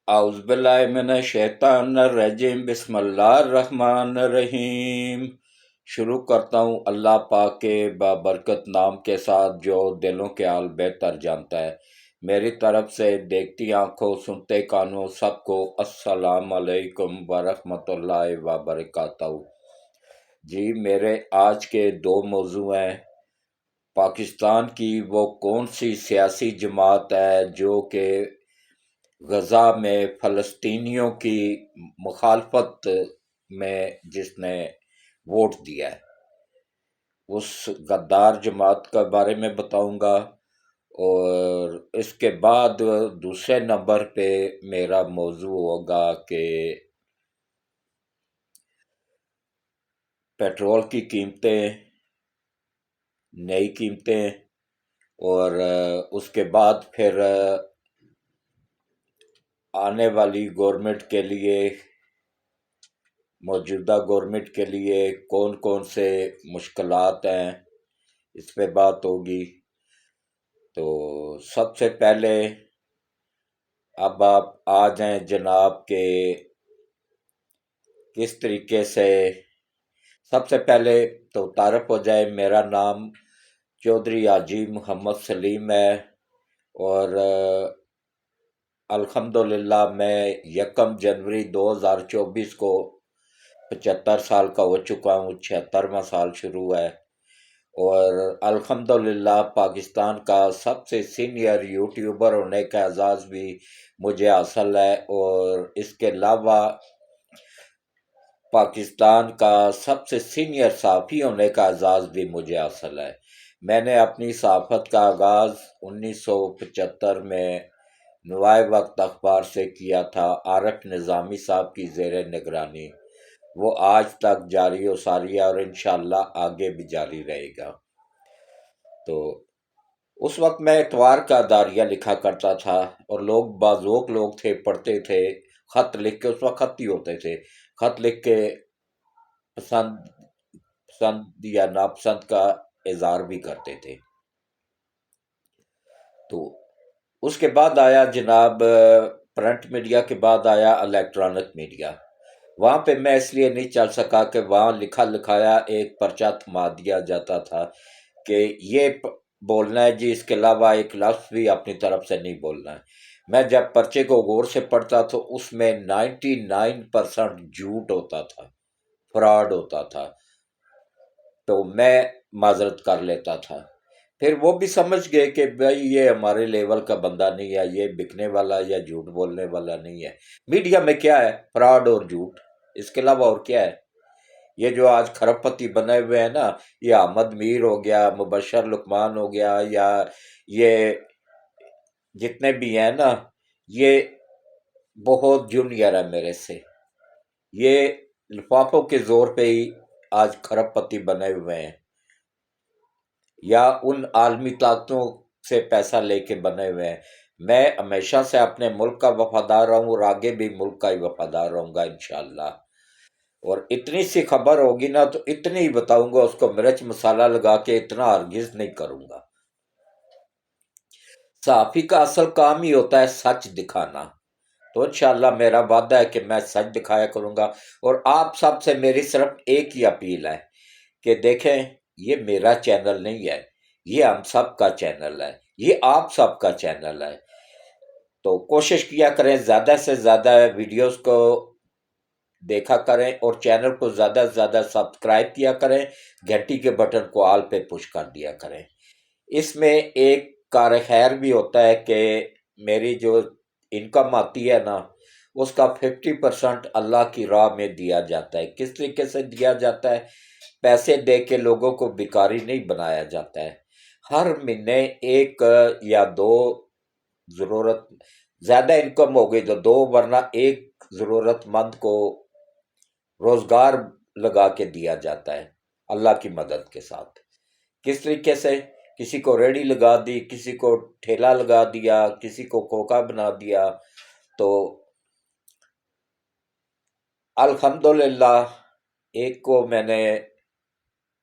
اعوذ باللہ من الشیطان الرجیم، بسم اللہ الرحمن الرحیم۔ شروع کرتا ہوں اللہ پاک کے بابرکت نام کے ساتھ جو دلوں کے حال بہتر جانتا ہے۔ میری طرف سے دیکھتی آنکھوں سنتے کانوں سب کو السلام علیکم ورحمۃ اللہ وبرکاتہ۔ جی، میرے آج کے دو موضوع ہیں۔ پاکستان کی وہ کون سی سیاسی جماعت ہے جو کہ غزہ میں فلسطینیوں کی مخالفت میں جس نے ووٹ دیا ہے، اس غدار جماعت کے بارے میں بتاؤں گا۔ اور اس کے بعد دوسرے نمبر پہ میرا موضوع ہوگا کہ پیٹرول کی قیمتیں، نئی قیمتیں، اور اس کے بعد پھر آنے والی گورنمنٹ کے لیے، موجودہ گورنمنٹ کے لیے کون کون سے مشکلات ہیں، اس پہ بات ہوگی۔ تو سب سے پہلے اب آپ آ جائیں جناب کہ کس طریقے سے، سب سے پہلے تو تعارف ہو جائے۔ میرا نام چودھری حاجی محمد سلیم ہے، اور الحمدللہ میں 1 جنوری 2024 کو 75 سال کا ہو چکا ہوں، 76واں سال شروع ہے۔ اور الحمدللہ پاکستان کا سب سے سینئر یوٹیوبر ہونے کا اعزاز بھی مجھے حاصل ہے، اور اس کے علاوہ پاکستان کا سب سے سینئر صحافی ہونے کا اعزاز بھی مجھے حاصل ہے۔ میں نے اپنی صحافت کا آغاز 1975 میں نوائے وقت اخبار سے کیا تھا، عارف نظامی صاحب کی زیر نگرانی۔ وہ آج تک جاری و ساری ہے اور انشاءاللہ آگے بھی جاری رہے گا۔ تو اس وقت میں اتوار کا داریہ لکھا کرتا تھا، اور لوگ بازوق لوگ تھے، پڑھتے تھے، خط لکھ کے، اس وقت خط ہی ہوتے تھے، خط لکھ کے پسند یا ناپسند کا اظہار بھی کرتے تھے۔ تو اس کے بعد آیا جناب پرنٹ میڈیا کے بعد آیا الیکٹرانک میڈیا۔ وہاں پہ میں اس لیے نہیں چل سکا کہ وہاں لکھا لکھایا ایک پرچہ تھما دیا جاتا تھا کہ یہ بولنا ہے جی، اس کے علاوہ ایک لفظ بھی اپنی طرف سے نہیں بولنا ہے۔ میں جب پرچے کو غور سے پڑھتا تو اس میں 99% جھوٹ ہوتا تھا، فراڈ ہوتا تھا، تو میں معذرت کر لیتا تھا۔ پھر وہ بھی سمجھ گئے کہ بھائی یہ ہمارے لیول کا بندہ نہیں ہے، یہ بکنے والا یا جھوٹ بولنے والا نہیں ہے۔ میڈیا میں کیا ہے؟ فراڈ اور جھوٹ، اس کے علاوہ اور کیا ہے؟ یہ جو آج کھرب پتی بنے ہوئے ہیں نا، یہ احمد میر ہو گیا، مبشر لقمان ہو گیا، یا یہ جتنے بھی ہیں نا، یہ بہت جونیئر ہے میرے سے۔ یہ لفافوں کے زور پہ ہی آج کھرب پتی بنے ہوئے ہیں، یا ان عالمی طاقتوں سے پیسہ لے کے بنے ہوئے ہیں۔ میں ہمیشہ سے اپنے ملک کا وفادار رہوں، اور آگے بھی ملک کا ہی وفادار رہوں گا انشاءاللہ۔ اور اتنی سی خبر ہوگی نا تو اتنی ہی بتاؤں گا، اس کو مرچ مسالہ لگا کے اتنا ہرگز نہیں کروں گا۔ صحافی کا اصل کام ہی ہوتا ہے سچ دکھانا، تو انشاءاللہ میرا وعدہ ہے کہ میں سچ دکھایا کروں گا۔ اور آپ سب سے میری صرف ایک ہی اپیل ہے کہ دیکھیں، یہ میرا چینل نہیں ہے، یہ ہم سب کا چینل ہے، یہ آپ سب کا چینل ہے۔ تو کوشش کیا کریں زیادہ سے زیادہ ویڈیوز کو دیکھا کریں، اور چینل کو زیادہ سے زیادہ سبسکرائب کیا کریں، گھنٹی کے بٹن کو آل پہ پش کر دیا کریں۔ اس میں ایک کار خیر بھی ہوتا ہے کہ میری جو انکم آتی ہے نا، اس کا 50% اللہ کی راہ میں دیا جاتا ہے۔ کس طریقے سے دیا جاتا ہے؟ پیسے دے کے لوگوں کو بیکاری نہیں بنایا جاتا ہے۔ ہر مہینے ایک یا دو ضرورت، زیادہ انکم ہو گئی تو دو، ورنہ ایک ضرورت مند کو روزگار لگا کے دیا جاتا ہے اللہ کی مدد کے ساتھ۔ کس طریقے سے؟ کسی کو ریڑھی لگا دی، کسی کو ٹھیلا لگا دیا، کسی کو کوکا بنا دیا۔ تو الحمدللہ ایک کو میں نے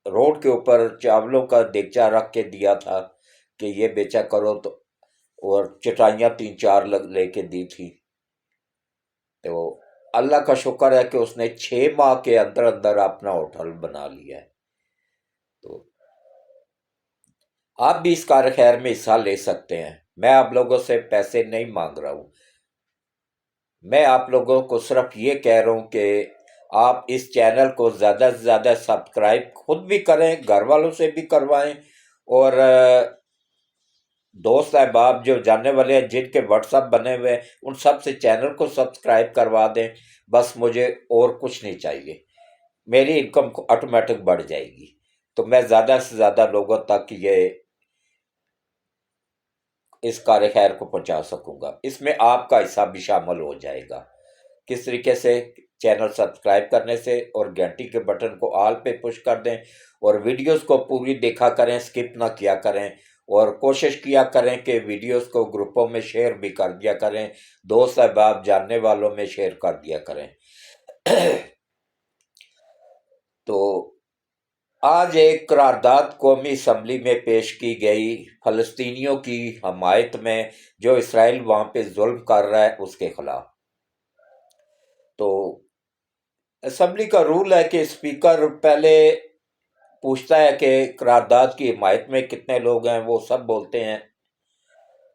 روڈ کے اوپر چاولوں کا دیگچا رکھ کے دیا تھا کہ یہ بیچا کرو، تو اور چٹائیاں 3-4 لے کے دی تھی۔ تو اللہ کا شکر ہے کہ اس نے 6 ماہ کے اندر اندر اپنا ہوٹل بنا لیا ہے۔ تو آپ بھی اس کار خیر میں حصہ لے سکتے ہیں۔ میں آپ لوگوں سے پیسے نہیں مانگ رہا ہوں، میں آپ لوگوں کو صرف یہ کہہ رہا ہوں کہ آپ اس چینل کو زیادہ سے زیادہ سبسکرائب خود بھی کریں، گھر والوں سے بھی کروائیں، اور دوست احباب جو جاننے والے ہیں جن کے واٹس ایپ بنے ہوئے ہیں ان سب سے چینل کو سبسکرائب کروا دیں۔ بس مجھے اور کچھ نہیں چاہیے، میری انکم آٹومیٹک بڑھ جائے گی، تو میں زیادہ سے زیادہ لوگوں تک یہ اس کار خیر کو پہنچا سکوں گا۔ اس میں آپ کا حصہ بھی شامل ہو جائے گا۔ کس طریقے سے؟ چینل سبسکرائب کرنے سے، اور گھنٹی کے بٹن کو آل پہ پش کر دیں، اور ویڈیوز کو پوری دیکھا کریں، سکپ نہ کیا کریں، اور کوشش کیا کریں کہ ویڈیوز کو گروپوں میں شیئر بھی کر دیا کریں، دوست احباب جاننے والوں میں شیئر کر دیا کریں۔ تو آج ایک قرارداد قومی اسمبلی میں پیش کی گئی فلسطینیوں کی حمایت میں، جو اسرائیل وہاں پہ ظلم کر رہا ہے اس کے خلاف۔ تو اسمبلی کا رول ہے کہ اسپیکر پہلے پوچھتا ہے کہ قرارداد کی حمایت میں کتنے لوگ ہیں، وہ سب بولتے ہیں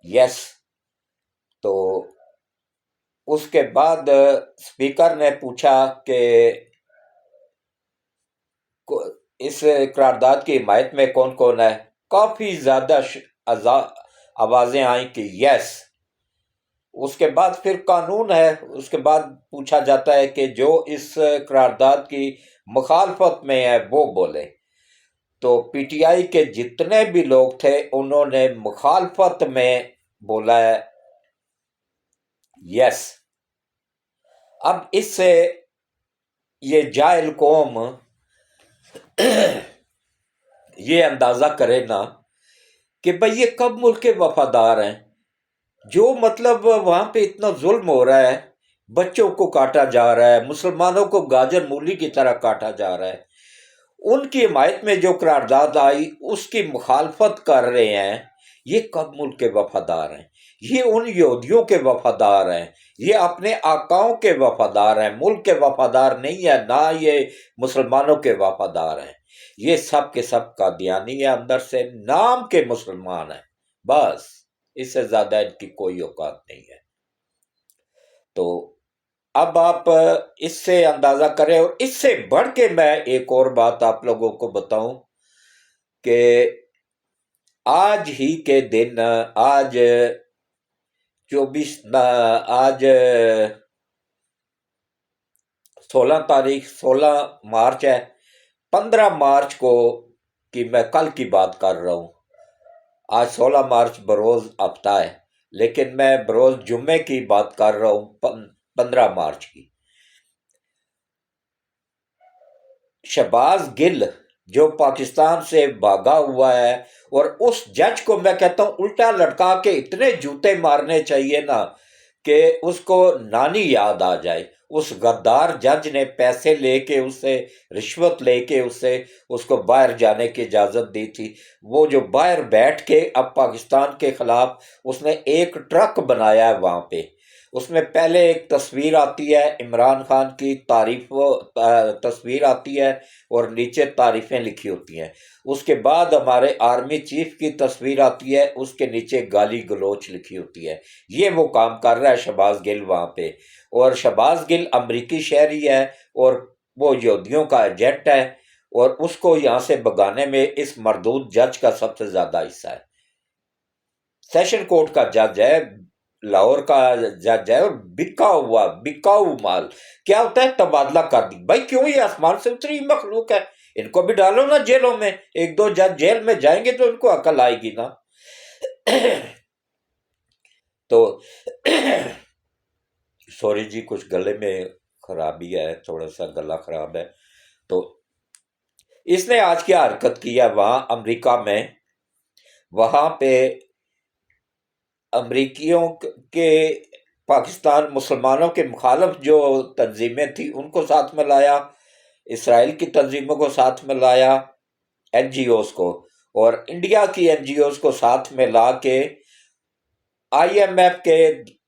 یس۔ تو اس کے بعد اسپیکر نے پوچھا کہ اس قرارداد کی حمایت میں کون کون ہے؟ کافی زیادہ آوازیں آئیں کہ یس۔ اس کے بعد پھر قانون ہے، اس کے بعد پوچھا جاتا ہے کہ جو اس قرارداد کی مخالفت میں ہے وہ بولے۔ تو پی ٹی آئی کے جتنے بھی لوگ تھے انہوں نے مخالفت میں بولا ہے یس۔ اب اس سے یہ جاہل قوم یہ اندازہ کرے نا کہ بھئی یہ کب ملک کے وفادار ہیں، جو مطلب وہاں پہ اتنا ظلم ہو رہا ہے، بچوں کو کاٹا جا رہا ہے، مسلمانوں کو گاجر مولی کی طرح کاٹا جا رہا ہے، ان کی حمایت میں جو قرارداد آئی اس کی مخالفت کر رہے ہیں، یہ کب ملک کے وفادار ہیں؟ یہ ان یہودیوں کے وفادار ہیں، یہ اپنے آقاؤں کے وفادار ہیں، ملک کے وفادار نہیں ہے، نہ یہ مسلمانوں کے وفادار ہیں۔ یہ سب کے سب قادیانی ہیں، اندر سے نام کے مسلمان ہیں، بس اس سے زیادہ ان کی کوئی اوقات نہیں ہے۔ تو اب آپ اس سے اندازہ کریں، اور اس سے بڑھ کے میں ایک اور بات آپ لوگوں کو بتاؤں کہ آج ہی کے دن، آج 16 مارچ ہے، 15 مارچ کو کی میں کل کی بات کر رہا ہوں، آج 16 مارچ بروز ہفتہ ہے، لیکن میں بروز جمعے کی بات کر رہا ہوں، 15 مارچ کی۔ شہباز گل جو پاکستان سے بھاگا ہوا ہے، اور اس جج کو میں کہتا ہوں الٹا لٹکا کے اتنے جوتے مارنے چاہیے نا کہ اس کو نانی یاد آ جائے۔ اس غدار جج نے پیسے لے کے اس سے، رشوت لے کے اس کو باہر جانے کی اجازت دی تھی۔ وہ جو باہر بیٹھ کے اب پاکستان کے خلاف اس نے ایک ٹرک بنایا ہے وہاں پہ، اس میں پہلے ایک تصویر آتی ہے عمران خان کی تعریف، تصویر آتی ہے اور نیچے تعریفیں لکھی ہوتی ہیں، اس کے بعد ہمارے آرمی چیف کی تصویر آتی ہے، اس کے نیچے گالی گلوچ لکھی ہوتی ہے۔ یہ وہ کام کر رہا ہے شہباز گل وہاں پہ، اور شہباز گل امریکی شہری ہے اور وہ یہودیوں کا ایجنٹ ہے، اور اس کو یہاں سے بگانے میں اس مردود جج کا سب سے زیادہ حصہ ہے۔ سیشن کورٹ کا جج ہے، لاہور کا جج ہے، اور بکاؤ مال کیا ہوتا ہے؟ تبادلہ کر دی۔ بھائی کیوں؟ یہ آسمان سے اتری مخلوق ہے، ان کو بھی ڈالو نا جیلوں میں، ایک دو جج جیل میں جائیں گے تو ان کو عقل آئے گی نا۔ تو سوری جی، کچھ گلے میں خرابی ہے، تھوڑا سا گلا خراب ہے۔ تو اس نے آج کیا حرکت کی ہے وہاں امریکہ میں، وہاں پہ امریکیوں کے پاکستان مسلمانوں کے مخالف جو تنظیمیں تھیں ان کو ساتھ میں لایا، اسرائیل کی تنظیموں کو ساتھ میں لایا، این جی اوز کو، اور انڈیا کی این جی اوز کو ساتھ میں لا کے آئی ایم ایف کے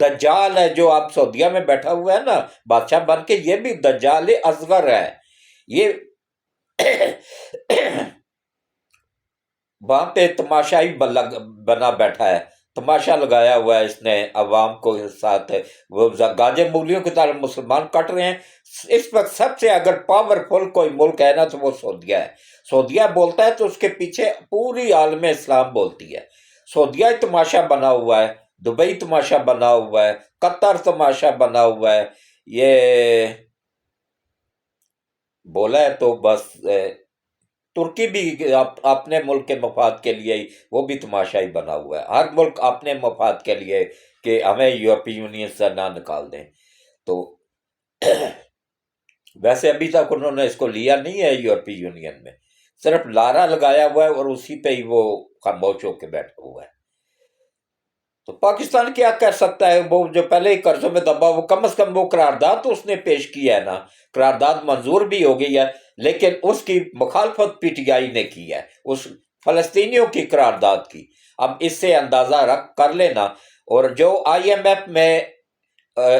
دجال ہے جو آپ سعودیہ میں بیٹھا ہوا ہے نا بادشاہ بن کے، یہ بھی دجال اصغر ہے. یہ وہاں پہ تماشائی بنا بیٹھا ہے، تماشا لگایا ہوا ہے اس نے عوام کو ساتھ. وہ گاجے مولیوں کی طرح مسلمان کٹ رہے ہیں. اس وقت سب سے اگر پاورفل کوئی ملک ہے نا تو وہ سعودیہ ہے. سعودیہ بولتا ہے تو اس کے پیچھے پوری عالم اسلام بولتی ہے. سعودیہ تماشا بنا ہوا ہے، دبئی تماشا بنا ہوا ہے، قطر تماشا بنا ہوا ہے. یہ بولا ہے تو بس ترکی بھی اپنے ملک کے مفاد کے لیے ہی وہ بھی تماشا ہی بنا ہوا ہے. ہر ملک اپنے مفاد کے لیے کہ ہمیں یورپی یونین سے نہ نکال دیں. تو ویسے ابھی تک انہوں نے اس کو لیا نہیں ہے یورپی یونین میں، صرف لارا لگایا ہوا ہے اور اسی پہ ہی وہ خاموش ہو کے بیٹھا ہوا ہے. تو پاکستان کیا کر سکتا ہے؟ وہ جو پہلے ہی قرضوں میں دبا، وہ کم از کم وہ قرارداد تو اس نے پیش کیا ہے نا، قرارداد منظور بھی ہو گئی ہے، لیکن اس کی مخالفت پی ٹی آئی نے کی ہے، اس فلسطینیوں کی قرارداد کی. اب اس سے اندازہ رکھ کر لینا. اور جو آئی ایم ایف میں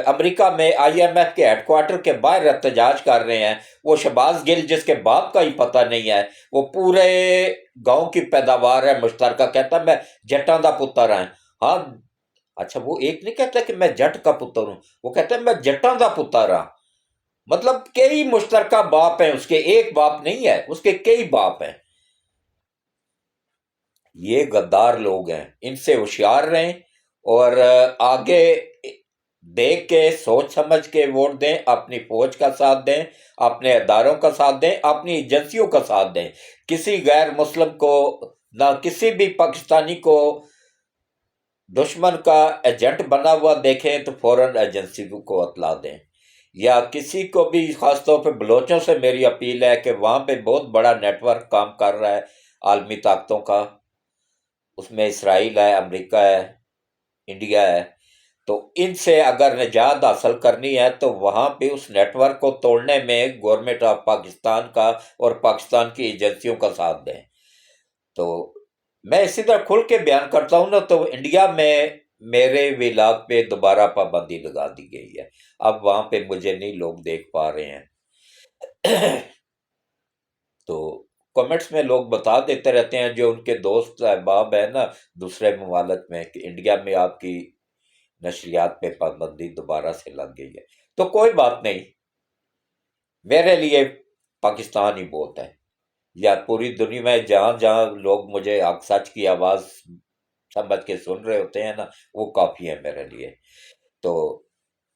امریکہ میں آئی ایم ایف کے ہیڈ کوارٹر کے باہر احتجاج کر رہے ہیں، وہ شہباز گل جس کے باپ کا ہی پتہ نہیں ہے، وہ پورے گاؤں کی پیداوار ہے مشترکہ، کہتا میں جٹاں دا پتر ہوں. ہاں اچھا، وہ ایک نہیں کہتا کہ میں جٹ کا پتر ہوں، وہ کہتا ہے میں جٹاں دا پتر ہاں. مطلب کئی مشترکہ باپ ہیں اس کے، ایک باپ نہیں ہے اس کے، کئی باپ ہیں. یہ غدار لوگ ہیں، ان سے ہوشیار رہیں اور آگے دیکھ کے سوچ سمجھ کے ووٹ دیں، اپنی فوج کا ساتھ دیں، اپنے اداروں کا ساتھ دیں، اپنی ایجنسیوں کا ساتھ دیں. کسی غیر مسلم کو، نہ کسی بھی پاکستانی کو دشمن کا ایجنٹ بنا ہوا دیکھیں تو فوراً ایجنسی کو اطلاع دیں. یا کسی کو بھی، خاص طور پہ بلوچوں سے میری اپیل ہے کہ وہاں پہ بہت بڑا نیٹ ورک کام کر رہا ہے عالمی طاقتوں کا، اس میں اسرائیل ہے، امریکہ ہے، انڈیا ہے. تو ان سے اگر نجات حاصل کرنی ہے تو وہاں پہ اس نیٹ ورک کو توڑنے میں گورنمنٹ آف پاکستان کا اور پاکستان کی ایجنسیوں کا ساتھ دیں. تو میں اسی طرح کھل کے بیان کرتا ہوں نا، تو انڈیا میں میرے ولاگ پہ دوبارہ پابندی لگا دی گئی ہے. اب وہاں پہ مجھے نہیں لوگ دیکھ پا رہے ہیں. تو کمنٹس میں لوگ بتا دیتے رہتے ہیں جو ان کے دوست احباب ہیں نا دوسرے ممالک میں، کہ انڈیا میں آپ کی نشریات پہ پابندی دوبارہ سے لگ گئی ہے. تو کوئی بات نہیں، میرے لیے پاکستان ہی بہت ہے. یا پوری دنیا میں جہاں جہاں لوگ مجھے حق سچ کی آواز سمجھ کے سن رہے ہوتے ہیں نا، وہ کافی ہے میرے لیے. تو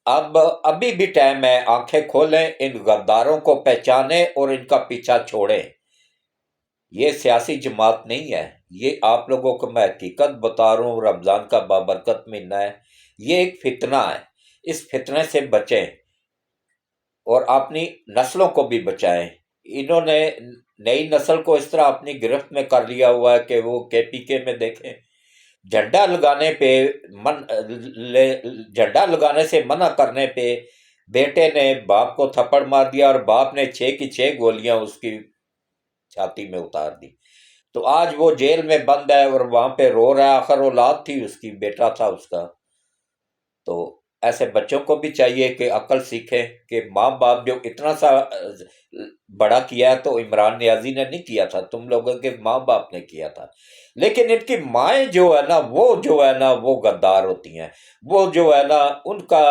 اب ابھی بھی ٹائم ہے، آنکھیں کھولیں، ان غداروں کو پہچانیں اور ان کا پیچھا چھوڑیں. یہ سیاسی جماعت نہیں ہے، یہ آپ لوگوں کو میں حقیقت بتا رہا ہوں. رمضان کا بابرکت مہینہ ہے، یہ ایک فتنہ ہے، اس فتنے سے بچیں اور اپنی نسلوں کو بھی بچائیں. انہوں نے نئی نسل کو اس طرح اپنی گرفت میں کر لیا ہوا ہے کہ وہ کے پی کے میں دیکھیں جھنڈا لگانے پہ جھنڈا لگانے سے منع کرنے پہ بیٹے نے باپ کو تھپڑ مار دیا اور باپ نے 6 کی 6 گولیاں اس کی چھاتی میں اتار دی. تو آج وہ جیل میں بند ہے اور وہاں پہ رو رہا ہے، آخر اولاد تھی اس کی، بیٹا تھا اس کا. تو ایسے بچوں کو بھی چاہیے کہ عقل سیکھیں کہ ماں باپ جو اتنا سا بڑا کیا ہے تو عمران نیازی نے نہیں کیا تھا، تم لوگوں کے ماں باپ نے کیا تھا. لیکن ان کی مائیں جو ہے نا، وہ جو ہے نا وہ غدار ہوتی ہیں. وہ جو ہے نا ان کا،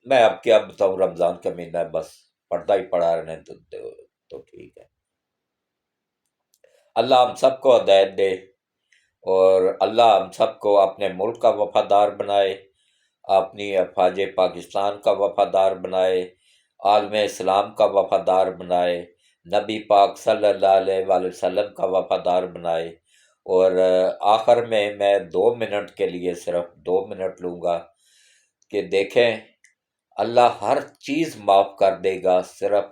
میں اب کیا بتاؤں، رمضان کا مہینہ ہے، بس پردہ ہی پڑا رہنے تو ٹھیک ہے. اللہ ہم سب کو ہدایت دے اور اللہ ہم سب کو اپنے ملک کا وفادار بنائے، اپنی افواج پاکستان کا وفادار بنائے، عالم اسلام کا وفادار بنائے، نبی پاک صلی اللہ علیہ وآلہ وسلم کا وفادار بنائے. اور آخر میں 2 منٹ کے لیے صرف 2 منٹ لوں گا کہ دیکھیں اللہ ہر چیز معاف کر دے گا، صرف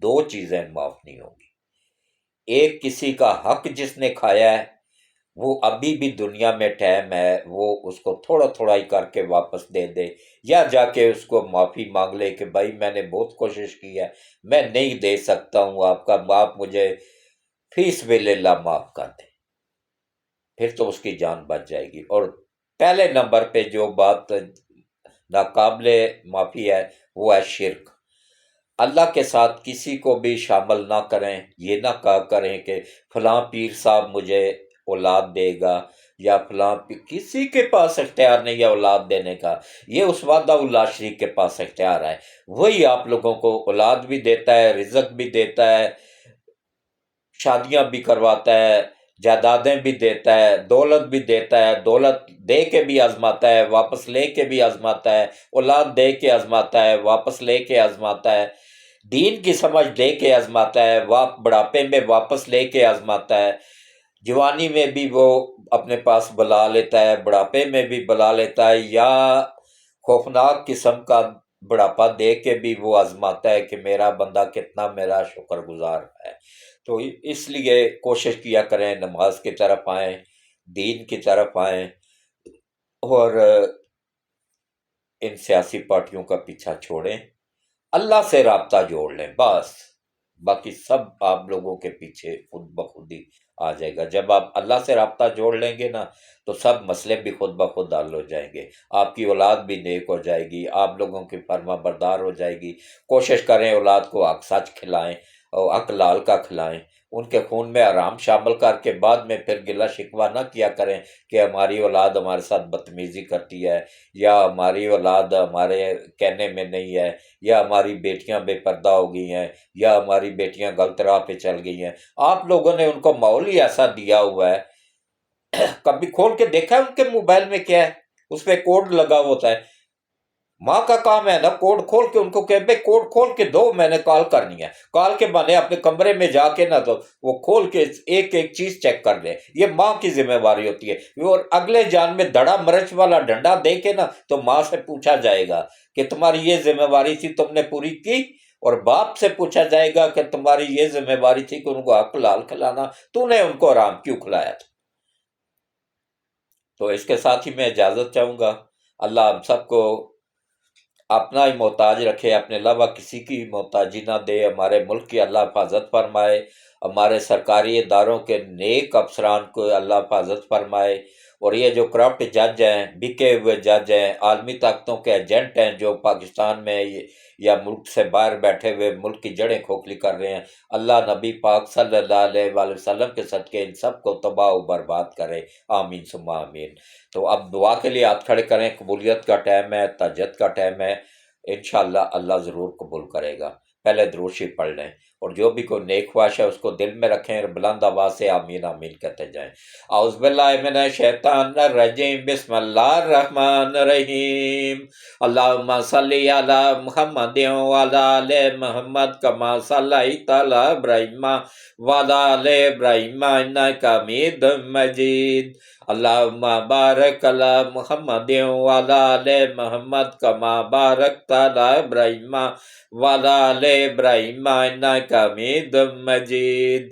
2 چیزیں معاف نہیں ہوں گی. ایک، کسی کا حق جس نے کھایا ہے وہ ابھی بھی دنیا میں ٹائم ہے، وہ اس کو تھوڑا تھوڑا ہی کر کے واپس دے دے، یا جا کے اس کو معافی مانگ لے کہ بھائی میں نے بہت کوشش کی ہے، میں نہیں دے سکتا ہوں آپ کا، باپ مجھے فی سبیل اللہ معاف کر دے. پھر تو اس کی جان بچ جائے گی. اور پہلے نمبر پہ جو بات ناقابل معافی ہے، وہ ہے شرک۔ اللہ کے ساتھ کسی کو بھی شامل نہ کریں، یہ نہ کہا کریں کہ فلاں پیر صاحب مجھے اولاد دے گا، یا فلاں کسی کے پاس اختیار نہیں ہے اولاد دینے کا، یہ اس وحدہ اللہ شریک کے پاس اختیار ہے۔ وہی آپ لوگوں کو اولاد بھی دیتا ہے، رزق بھی دیتا ہے، شادیاں بھی کرواتا ہے، جائیدادیں بھی دیتا ہے، دولت بھی دیتا ہے، دولت دے کے بھی آزماتا ہے، واپس لے کے بھی آزماتا ہے، اولاد دے کے آزماتا ہے، واپس لے کے آزماتا ہے، دین کی سمجھ دے کے آزماتا ہے، بڑھاپے میں واپس لے کے آزماتا ہے، جوانی میں بھی وہ اپنے پاس بلا لیتا ہے، بڑھاپے میں بھی بلا لیتا ہے، یا خوفناک قسم کا بڑھاپا دے کے بھی وہ آزماتا ہے کہ میرا بندہ کتنا میرا شکر گزار ہے۔ تو اس لیے کوشش کیا کریں نماز کی طرف آئیں، دین کی طرف آئیں، اور ان سیاسی پارٹیوں کا پیچھا چھوڑیں، اللہ سے رابطہ جوڑ لیں بس، باقی سب آپ لوگوں کے پیچھے خود بخود ہی آ جائے گا۔ جب آپ اللہ سے رابطہ جوڑ لیں گے نا تو سب مسئلے بھی خود بخود حل ہو جائیں گے، آپ کی اولاد بھی نیک ہو جائے گی، آپ لوگوں کی فرما بردار ہو جائے گی۔ کوشش کریں اولاد کو حق سچ کھلائیں اور حق لال کا کھلائیں، ان کے خون میں آرام شامل کر کے بعد میں پھر گلہ شکوہ نہ کیا کریں کہ ہماری اولاد ہمارے ساتھ بدتمیزی کرتی ہے، یا ہماری اولاد ہمارے کہنے میں نہیں ہے، یا ہماری بیٹیاں بے پردہ ہو گئی ہیں، یا ہماری بیٹیاں غلط راہ پہ چل گئی ہیں۔ آپ لوگوں نے ان کو ماحول ہی ایسا دیا ہوا ہے، کبھی کھول کے دیکھا ہے ان کے موبائل میں کیا ہے؟ اس پہ کوڈ لگا ہوتا ہے۔ ماں کا کام ہے نا کوڈ کھول کے ان کو کہ بھائی کوڈ کھول کے دو، میں نے کال کرنی ہے، کال کے بہانے اپنے کمرے میں جا کے نہ تو وہ کھول کے ایک ایک چیز چیک کر لیں، یہ ماں کی ذمہ داری ہوتی ہے۔ اور اگلے جان میں دڑا مرچ والا ڈنڈا دے کے نا تو ماں سے پوچھا جائے گا کہ تمہاری یہ ذمہ داری تھی، تم نے پوری کی، اور باپ سے پوچھا جائے گا کہ تمہاری یہ ذمہ داری تھی کہ ان کو حق لال کھلانا، تو نے ان کو آرام کیوں کھلایا تھا۔ تو اس کے ساتھ ہی میں اجازت چاہوں گا۔ اللہ ہم سب کو اپنا ہی محتاج رکھے، اپنے علاوہ کسی کی محتاجی نہ دے، ہمارے ملک کی اللہ حفاظت فرمائے، ہمارے سرکاری اداروں کے نیک افسران کو اللہ حفاظت فرمائے، اور یہ جو کرپٹ جج ہیں، بکے ہوئے جج ہیں، عالمی طاقتوں کے ایجنٹ ہیں جو پاکستان میں یا ملک سے باہر بیٹھے ہوئے ملک کی جڑیں کھوکھلی کر رہے ہیں، اللہ نبی پاک صلی اللہ علیہ وآلہ وسلم کے صدقے ان سب کو تباہ و برباد کرے، آمین ثم آمین۔ تو اب دعا کے لیے ہاتھ کھڑے کریں، قبولیت کا ٹائم ہے، تہجد کا ٹائم ہے، انشاءاللہ اللہ ضرور قبول کرے گا۔ پہلے درود شریف پڑھ لیں، اور جو بھی کوئی نیک خواہش ہے اس کو دل میں رکھیں اور بلند آواز سے آمین آمین کہتے جائیں۔ اعوذ باللہ من الشیطان الرجیم، بسم اللہ الرحمن الرحیم، اللہم صلی علی محمد وعلی آل محمد کما صلیت علی ابراہیم وعلی آل ابراہیم انک حمید مجید، اللہم بارک علی محمد وعلی آل محمد کما بارکت علی ابراہیم وعلی آل ابراہیم انک حمید مجید۔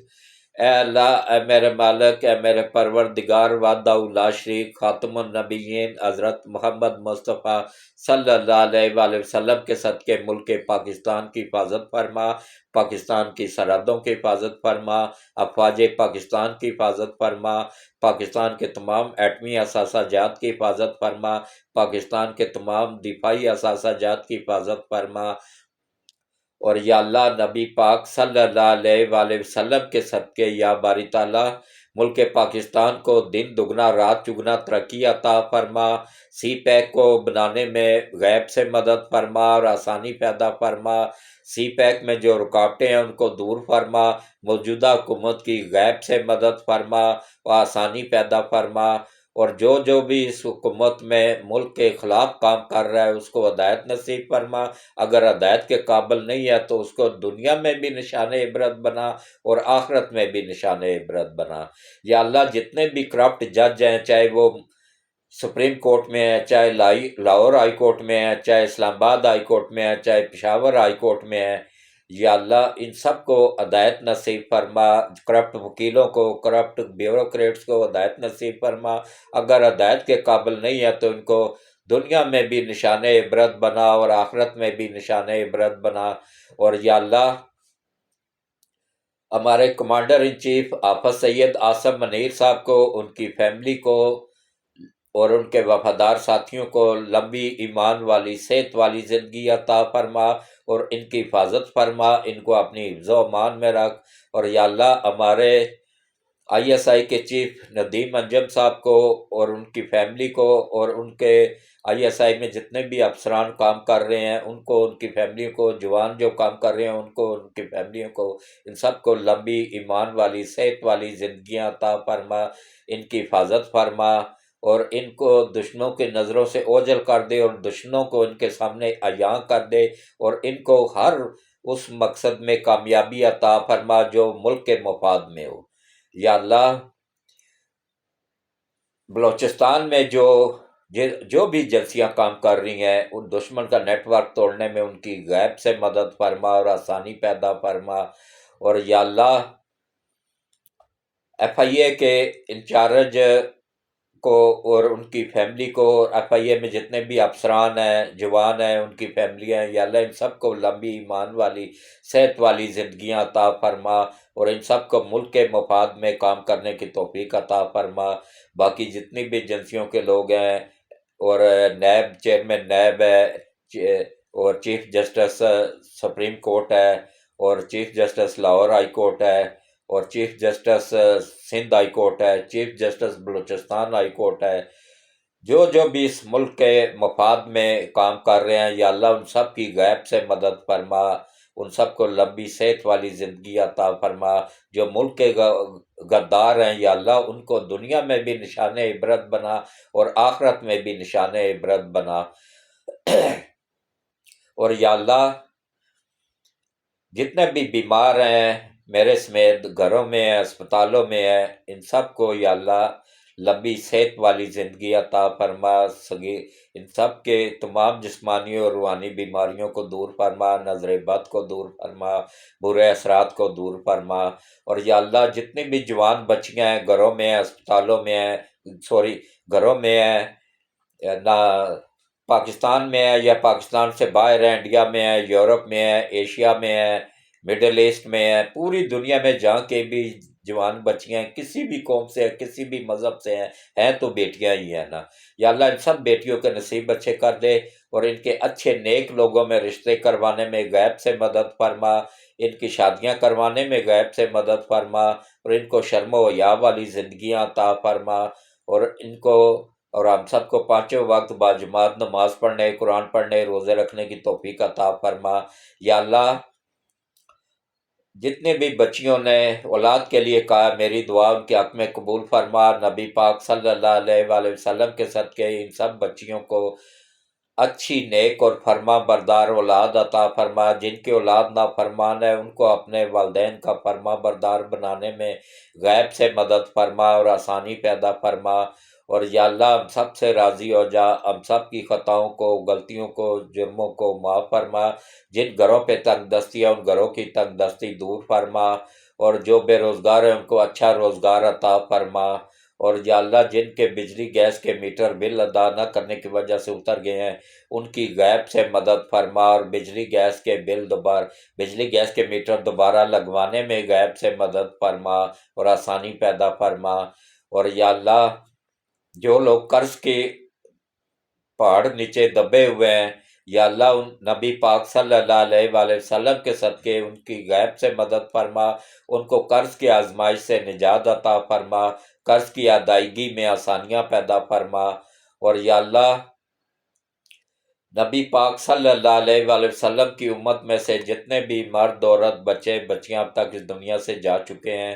اے اللہ، اے میرے مالک، اے میرے پروردگار وحدہ لا شریک، خاتم النبیین حضرت محمد مصطفیٰ صلی اللہ علیہ وآلہ وسلم کے صدقے ملک پاکستان کی حفاظت فرما، پاکستان کی سرحدوں کی حفاظت فرما، افواج پاکستان کی حفاظت فرما، پاکستان کے تمام ایٹمی اثاثہ جات کی حفاظت فرما، پاکستان کے تمام دفاعی اثاثہ جات کی حفاظت فرما، اور یا اللہ نبی پاک صلی اللہ علیہ وآلہ وسلم کے صدقے یا باری تعالیٰ ملک پاکستان کو دن دگنا رات چگنا ترقی عطا فرما، سی پیک کو بنانے میں غیب سے مدد فرما اور آسانی پیدا فرما، سی پیک میں جو رکاوٹیں ہیں ان کو دور فرما، موجودہ حکومت کی غیب سے مدد فرما اور آسانی پیدا فرما، اور جو بھی اس حکومت میں ملک کے خلاف کام کر رہا ہے اس کو ہدایت نصیب فرما، اگر ہدایت کے قابل نہیں ہے تو اس کو دنیا میں بھی نشان عبرت بنا اور آخرت میں بھی نشان عبرت بنا۔ یا اللہ جتنے بھی کرپٹ جج ہیں، چاہے وہ سپریم کورٹ میں ہے، چاہے لاہور ہائی کورٹ میں ہے، چاہے اسلام آباد ہائی کورٹ میں ہے، چاہے پشاور ہائی کورٹ میں ہے، یا اللہ ان سب کو ہدایت نصیب فرما، کرپٹ وکیلوں کو، کرپٹ بیوروکریٹس کو ہدایت نصیب فرما، اگر ہدایت کے قابل نہیں ہے تو ان کو دنیا میں بھی نشان عبرت بنا اور آخرت میں بھی نشان عبرت بنا۔ اور یا اللہ ہمارے کمانڈر ان چیف حافظ سید عاصم منیر صاحب کو، ان کی فیملی کو اور ان کے وفادار ساتھیوں کو لمبی ایمان والی صحت والی زندگی عطا فرما، اور ان کی حفاظت فرما، ان کو اپنی حفظ و امان میں رکھ۔ اور یا اللہ ہمارے آئی ایس آئی کے چیف ندیم انجم صاحب کو اور ان کی فیملی کو، اور ان کے آئی ایس آئی میں جتنے بھی افسران کام کر رہے ہیں ان کو، ان کی فیملیوں کو، جوان جو کام کر رہے ہیں ان کو، ان کی فیملیوں کو، ان سب کو لمبی ایمان والی صحت والی زندگیاں عطا فرما، ان کی حفاظت فرما، اور ان کو دشمنوں کی نظروں سے اوجھل کر دے، اور دشمنوں کو ان کے سامنے عیاں کر دے، اور ان کو ہر اس مقصد میں کامیابی عطا فرما جو ملک کے مفاد میں ہو۔ یا اللہ بلوچستان میں جو بھی ایجنسیاں کام کر رہی ہیں ان دشمن کا نیٹ ورک توڑنے میں ان کی غیب سے مدد فرما اور آسانی پیدا فرما۔ اور یا اللہ ایف آئی اے کے انچارج کو اور ان کی فیملی کو، ایف آئی اے میں جتنے بھی افسران ہیں، جوان ہیں، ان کی فیملی ہیں، یا اللہ ان سب کو لمبی ایمان والی صحت والی زندگیاں عطا فرما، اور ان سب کو ملک کے مفاد میں کام کرنے کی توفیق عطا فرما۔ باقی جتنی بھی ایجنسیوں کے لوگ ہیں، اور نیب چیئرمین نیب ہے، اور چیف جسٹس سپریم کورٹ ہے، اور chief justice Lahore high court ہے، اور chief justice Sindh high court ہے، chief justice Balochistan high court ہے، جو بھی اس ملک کے مفاد میں کام کر رہے ہیں، یا اللہ ان سب کی غیب سے مدد فرما، ان سب کو لمبی صحت والی زندگی عطا فرما۔ جو ملک کے غدار ہیں یا اللہ ان کو دنیا میں بھی نشان عبرت بنا، اور آخرت میں بھی نشان عبرت بنا۔ اور یا اللہ جتنے بھی بیمار ہیں میرے سمیت، گھروں میں ہیں، اسپتالوں میں ہیں، ان سب کو یا اللہ لمبی صحت والی زندگی عطا فرما، ان سب کے تمام جسمانی اور روحانی بیماریوں کو دور فرما، نظر بد کو دور فرما، برے اثرات کو دور فرما۔ اور یا اللہ جتنی بھی جوان بچیاں ہیں گھروں میں ہیں، اسپتالوں میں ہیں، گھروں میں ہیں، نہ پاکستان میں ہے یا پاکستان سے باہر ہے، انڈیا میں ہے، یورپ میں ہے، ایشیا میں ہے، مڈل ایسٹ میں ہے، پوری دنیا میں جہاں کے بھی جوان بچیاں ہیں، کسی بھی قوم سے، کسی بھی مذہب سے ہیں تو بیٹیاں ہی ہیں نا۔ یا اللہ ان سب بیٹیوں کے نصیب اچھے کر دے، اور ان کے اچھے نیک لوگوں میں رشتے کروانے میں غیب سے مدد فرما، ان کی شادیاں کروانے میں غیب سے مدد فرما، اور ان کو شرم و حیا والی زندگیاں عطا فرما، اور ان کو اور ہم سب کو پانچوں وقت باجماعت نماز پڑھنے، قرآن پڑھنے، روزے رکھنے کی توفیق عطا فرما۔ یا اللہ جتنے بھی بچیوں نے اولاد کے لیے کہا، میری دعا ان کے حق میں قبول فرما، نبی پاک صلی اللہ علیہ وآلہ وسلم کے صدقے ان سب بچیوں کو اچھی نیک اور فرما بردار اولاد عطا فرما، جن کی اولاد نافرمان ہے ان کو اپنے والدین کا فرما بردار بنانے میں غیب سے مدد فرما اور آسانی پیدا فرما۔ اور یا اللہ ہم سب سے راضی ہو جا، ہم سب کی خطاؤں کو، غلطیوں کو، جرموں کو معاف فرما، جن گھروں پہ تنگ دستی ہے ان گھروں کی تنگ دستی دور فرما، اور جو بے روزگار ہیں ان کو اچھا روزگار عطا فرما۔ اور یا اللہ جن کے بجلی گیس کے میٹر بل ادا نہ کرنے کی وجہ سے اتر گئے ہیں ان کی غیب سے مدد فرما، اور بجلی گیس کے میٹر دوبارہ لگوانے میں غیب سے مدد فرما اور آسانی پیدا فرما۔ اور یا اللہ جو لوگ قرض کے پہاڑ نیچے دبے ہوئے ہیں، یا اللہ ان نبی پاک صلی اللہ علیہ وآلہ وسلم کے صدقے ان کی غیب سے مدد فرما، ان کو قرض کی آزمائش سے نجات عطا فرما، قرض کی ادائیگی میں آسانیاں پیدا فرما۔ اور یا اللہ نبی پاک صلی اللہ علیہ وآلہ وسلم کی امت میں سے جتنے بھی مرد، عورت، بچے، بچیاں اب تک اس دنیا سے جا چکے ہیں،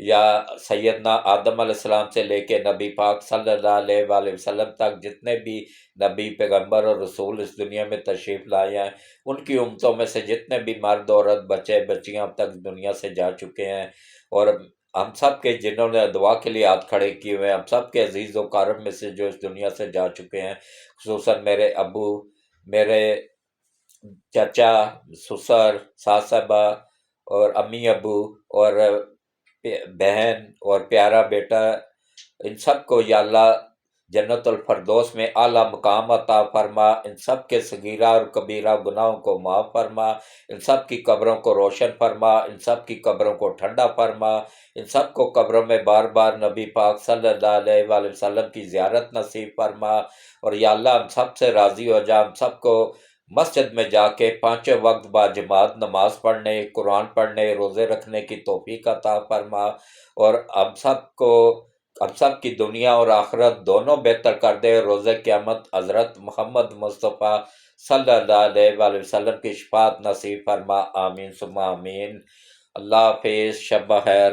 یا سیدنا آدم علیہ السلام سے لے کے نبی پاک صلی اللہ علیہ وآلہ وسلم تک جتنے بھی نبی، پیغمبر اور رسول اس دنیا میں تشریف لائے ہیں، ان کی امتوں میں سے جتنے بھی مرد، عورت، بچے، بچیاں اب تک دنیا سے جا چکے ہیں، اور ہم سب کے جنہوں نے دعا کے لیے ہاتھ کھڑے کیے ہوئے ہیں، ہم سب کے عزیز و کارم میں سے جو اس دنیا سے جا چکے ہیں، خصوصاً میرے ابو، میرے چچا، سسر، ساس صاحبہ، اور امی ابو، اور بہن اور پیارا بیٹا، ان سب کو یا اللہ جنت الفردوس میں اعلیٰ مقام عطا فرما، ان سب کے صغیرہ اور کبیرہ گناہوں کو معاف فرما، ان سب کی قبروں کو روشن فرما، ان سب کی قبروں کو ٹھنڈا فرما، ان سب کو قبروں میں بار بار نبی پاک صلی اللہ علیہ وآلہ وسلم کی زیارت نصیب فرما، اور یا اللہ ہم سب سے راضی ہو جا، ہم سب کو مسجد میں جا کے پانچوں وقت با جماعت نماز پڑھنے، قرآن پڑھنے، روزے رکھنے کی توفیق عطا فرما، اور ہم سب کی دنیا اور آخرت دونوں بہتر کر دے۔ روز قیامت حضرت محمد مصطفیٰ صلی اللہ علیہ وآلہ وسلم کی شفاعت نصیب فرما، آمین ثم آمین۔ اللہ حافظ، شب بخیر۔